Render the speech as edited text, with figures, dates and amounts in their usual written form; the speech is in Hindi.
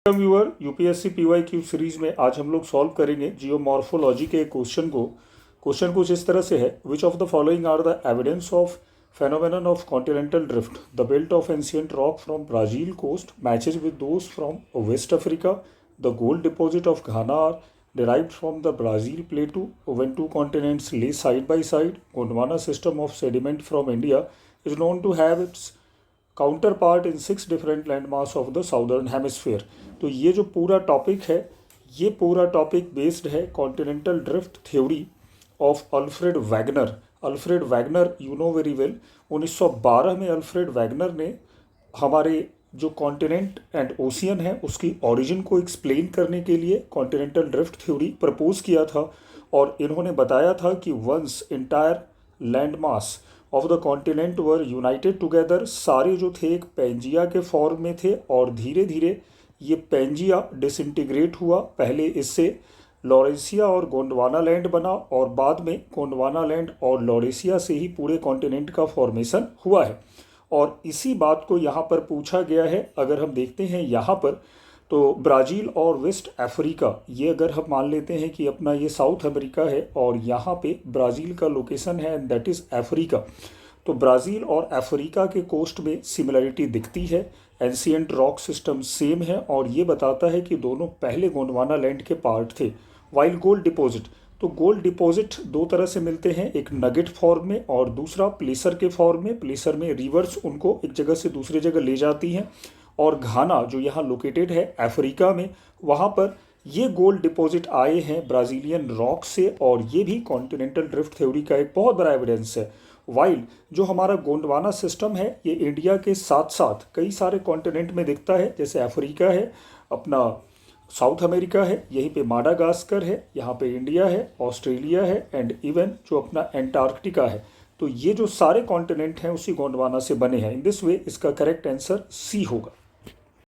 व्यूअर यूपीएससी पीवाईक्यू सीरीज में आज हम लोग सॉल्व करेंगे जियोमॉर्फोलॉजी के क्वेश्चन को। क्वेश्चन कुछ इस तरह से है, which of the following are the evidence of phenomenon of continental drift? The belt of ancient rock from Brazil coast matches with those from West Africa. The gold deposit of Ghana are derived from the Brazil plateau when two continents lay side by side. Gondwana system of sediment from India is known to have its counter in 6 different landmarks of the southern hemisphere. तो ये जो पूरा टॉपिक है, ये पूरा टॉपिक बेस्ड है continental drift theory of Alfred Wegener. Alfred Wegener you know very well, 1912 में अल्फ्रेड वैगनर ने हमारे जो कॉन्टिनेंट एंड ओशियन है उसकी ओरिजिन को एक्सप्लेन करने के लिए कॉन्टिनेंटल ड्रिफ्ट थ्योरी प्रपोज किया था। और इन्होंने बताया था कि once entire land mass of the continent were united together, सारे जो थे एक पेंजिया के फॉर्म में थे और धीरे धीरे ये पेंजिया डिसइंटीग्रेट हुआ। पहले इससे लॉरेसिया और गोंडवाना लैंड बना और बाद में गोंडवाना लैंड और लॉरेसिया से ही पूरे कॉन्टिनेंट का फॉर्मेशन हुआ है। और इसी बात को यहाँ पर पूछा गया है। अगर हम देखते हैं यहाँ पर तो ब्राज़ील और वेस्ट अफ्रीका, ये अगर हम मान लेते हैं कि अपना ये साउथ अमेरिका है और यहाँ पे ब्राज़ील का लोकेशन है एंड दैट इज़ अफ्रीका, तो ब्राज़ील और अफ्रीका के कोस्ट में सिमिलरिटी दिखती है। एंशियंट रॉक सिस्टम सेम है और ये बताता है कि दोनों पहले गोंडवाना लैंड के पार्ट थे। वाइल गोल्ड डिपॉजिट, तो गोल्ड डिपॉजिट दो तरह से मिलते हैं, एक नगेट फॉर्म में और दूसरा प्लेसर के फॉर्म में। प्लेसर में रिवर्स उनको एक जगह से दूसरी जगह ले जाती हैं और घाना जो यहाँ लोकेटेड है अफ्रीका में, वहाँ पर ये गोल्ड डिपॉजिट आए हैं ब्राज़ीलियन रॉक से और ये भी कॉन्टिनेंटल ड्रिफ्ट थ्योरी का एक बहुत बड़ा एविडेंस है। वाइल जो हमारा गोंडवाना सिस्टम है ये इंडिया के साथ साथ कई सारे कॉन्टिनेंट में दिखता है, जैसे अफ्रीका है, अपना साउथ अमेरिका है, यहीं पे माडागास्कर है, यहाँ पे इंडिया है, ऑस्ट्रेलिया है एंड इवन जो अपना एंटार्क्टिका है। तो ये जो सारे कॉन्टिनेंट हैं उसी गोंडवाना से बने हैं। इन दिस वे इसका करेक्ट आंसर सी होगा।